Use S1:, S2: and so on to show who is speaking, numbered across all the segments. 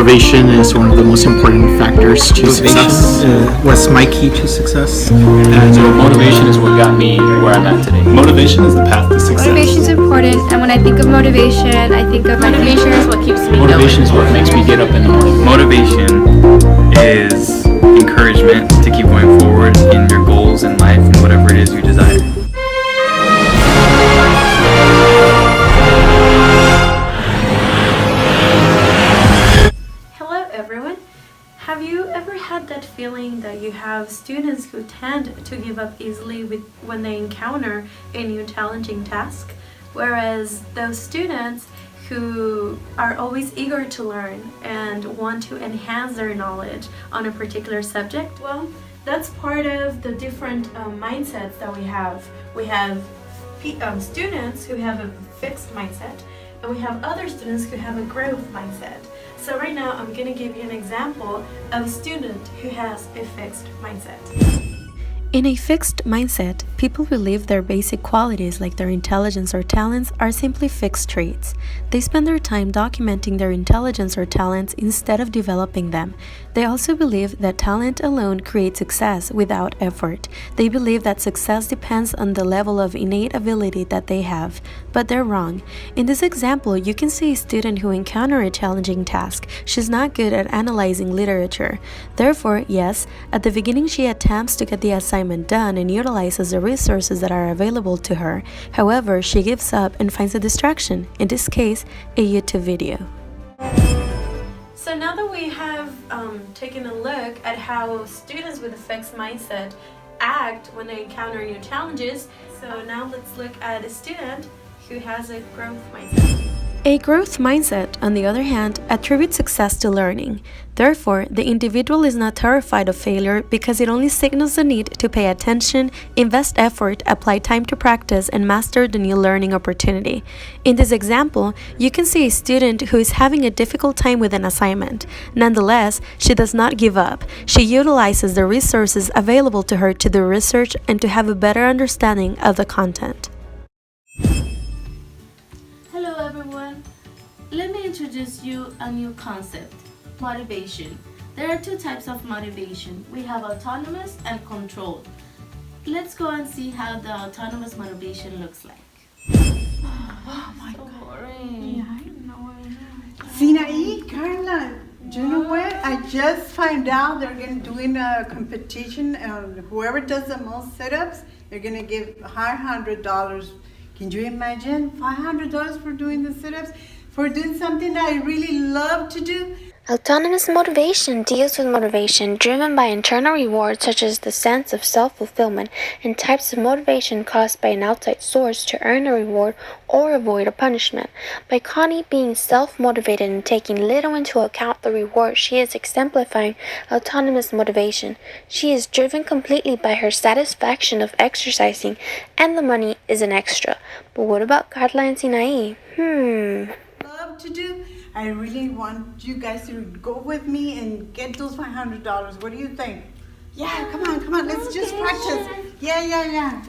S1: motivation is one of the most important factors to success.
S2: What's my key to success?
S3: So motivation is what got me where I'm at today.
S4: Motivation is the path to success.
S5: Motivation is important, and when I think of motivation, I think of
S6: motivation is what keeps me
S3: Motivation is what makes me get up in the morning.
S7: Motivation is encouragement to keep going forward in your goals in life and whatever it is you desire.
S8: Hello everyone. Have you ever had that feeling that you have students who tend to give up easily when they encounter a new challenging task, whereas those students who are always eager to learn and want to enhance their knowledge on a particular subject? Well, that's part of the different mindsets that we have. We have students who have a fixed mindset, and we have other students who have a growth mindset. So right now I'm going to give you an example of a student who has a fixed mindset.
S9: In a fixed mindset, people believe their basic qualities like their intelligence or talents are simply fixed traits. They spend their time documenting their intelligence or talents instead of developing them. They also believe that talent alone creates success without effort. They believe that success depends on the level of innate ability that they have. But they're wrong. In this example, you can see a student who encounters a challenging task. She's not good at analyzing literature. Therefore, yes, at the beginning she attempts to get the assignment done and utilizes the resources that are available to her. However, she gives up and finds a distraction, in this case, a YouTube video.
S8: So now that we have taken a look at how students with a fixed mindset act when they encounter new challenges, so now let's look at a student who has a growth mindset.
S9: A growth mindset, on the other hand, attributes success to learning. Therefore, the individual is not terrified of failure because it only signals the need to pay attention, invest effort, apply time to practice, and master the new learning opportunity. In this example, you can see a student who is having a difficult time with an assignment. Nonetheless, she does not give up. She utilizes the resources available to her to do research and to have a better understanding of the content.
S6: Hello everyone. Let me introduce you a new concept, motivation. There are two types of motivation. We have autonomous and controlled. Let's go and see how the autonomous motivation looks like.
S5: Oh my God.
S6: Boring.
S5: Yeah, I know.
S10: Sinaí, Carla, do you know what? I just found out they're doing a competition, and whoever does the most sit-ups, they're gonna give $500. Can you imagine $500 for doing the sit-ups? For doing something that I really love to do?
S11: Autonomous motivation deals with motivation driven by internal rewards such as the sense of self-fulfillment and types of motivation caused by an outside source to earn a reward or avoid a punishment. By Connie being self-motivated and taking little into account the reward, she is exemplifying autonomous motivation. She is driven completely by her satisfaction of exercising, and the money is an extra. But what about Carla and Sinaí?
S10: Love to do. I really want you guys to go with me and get those $500. What do you think? Yeah, come on. Let's just practice. Yeah.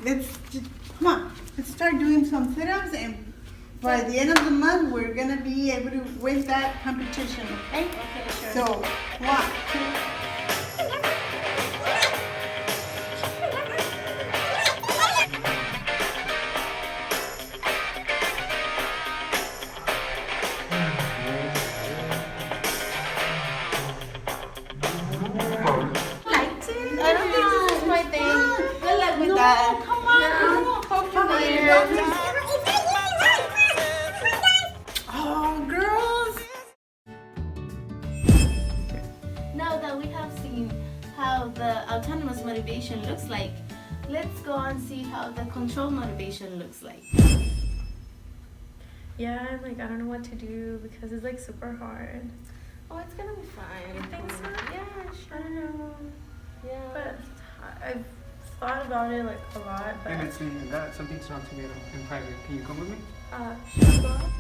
S10: Come on. Let's start doing some sit-ups, and by the end of the month, we're gonna be able to win that competition. Okay?
S8: Okay, sure.
S10: So, 1, 2. Oh, girls!
S6: Now that we have seen how the autonomous motivation looks like, let's go and see how the control motivation looks like.
S8: Yeah, I don't know what to do because it's super hard.
S6: Oh, it's gonna be fine.
S8: You think so?
S6: Yeah, sure.
S8: I don't know.
S6: Yeah.
S8: But I've thought about it a lot. But
S2: Maybe it's something's wrong to me in private. Can you come with me?
S8: sure, go on.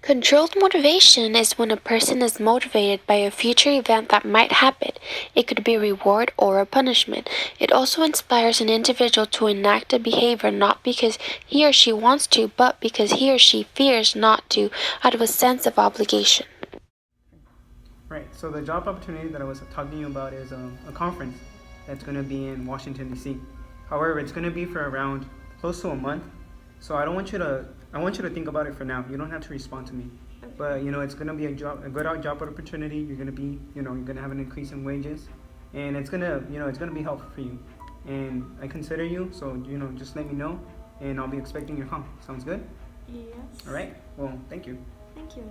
S11: Controlled motivation is when a person is motivated by a future event that might happen. It could be a reward or a punishment. It also inspires an individual to enact a behavior not because he or she wants to, but because he or she fears not to, out of a sense of obligation.
S2: Right. So the job opportunity that I was talking to you about is a conference that's going to be in Washington D.C. However, it's going to be for around close to a month. So I want you to think about it for now. You don't have to respond to me. But it's going to be a good job opportunity. You're going to be, you're going to have an increase in wages, and it's going to, it's going to be helpful for you. And I consider you, so just let me know, and I'll be expecting your call. Sounds good?
S8: Yes.
S2: All right. Well, thank you.
S8: Thank you.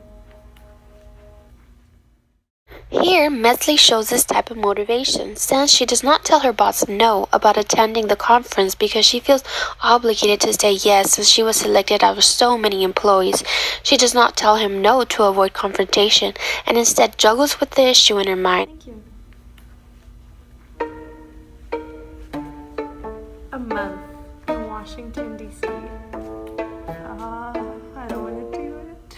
S11: Here, Mesley shows this type of motivation, since she does not tell her boss no about attending the conference because she feels obligated to say yes since she was selected out of so many employees. She does not tell him no to avoid confrontation and instead juggles with the issue in her mind.
S8: Thank you. A month in Washington, D.C. I don't want to do it.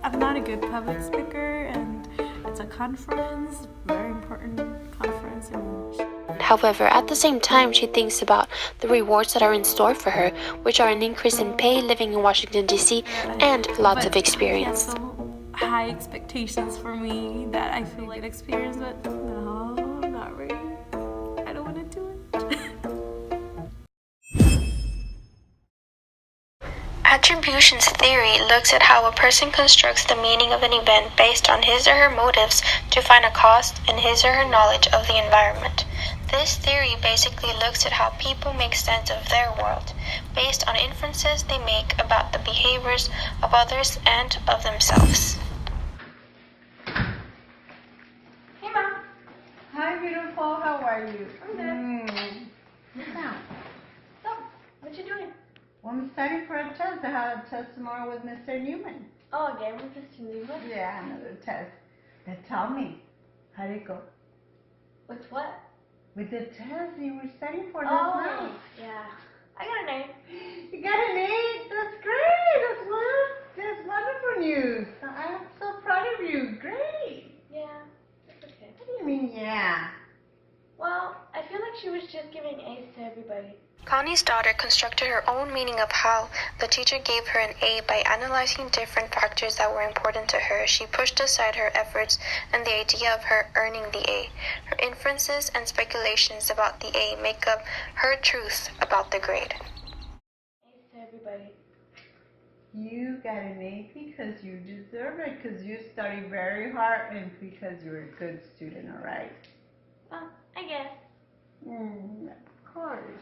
S8: I'm not a good public speaker, and it's a conference, very important conference.
S11: However, at the same time, she thinks about the rewards that are in store for her, which are an increase in pay living in Washington, D.C., and lots of experience.
S8: So high expectations for me that I feel like experience, but no, not really. I don't want to do it.
S11: Attributions theory looks at how a person constructs the meaning of an event based on his or her motives to find a cause and his or her knowledge of the environment. This theory basically looks at how people make sense of their world based on inferences they make about the behaviors of others and of themselves.
S10: Hey, Mom. Hi, beautiful. How are you? I'm good. Sit down.
S6: So, what you doing?
S10: Well, I'm studying for a test. I have a test tomorrow with Mr. Newman.
S6: Oh, again with Mr. Newman?
S10: Yeah, another test. Now tell me, how'd it go?
S6: With what?
S10: With the test you were studying for last night.
S6: Yeah. I got an A.
S10: You got an A? That's great. That's wonderful news. I'm so proud of you. Great.
S6: Yeah, that's okay.
S10: What do you mean, yeah?
S6: Well, I feel like she was just giving A's to everybody.
S11: Connie's daughter constructed her own meaning of how the teacher gave her an A by analyzing different factors that were important to her. She pushed aside her efforts and the idea of her earning the A. Her inferences and speculations about the A make up her truth about the grade.
S6: A's to everybody.
S10: You got an A because you deserve it, because you study very hard and because you're a good student, all right?
S6: Well, I guess.
S10: Of course.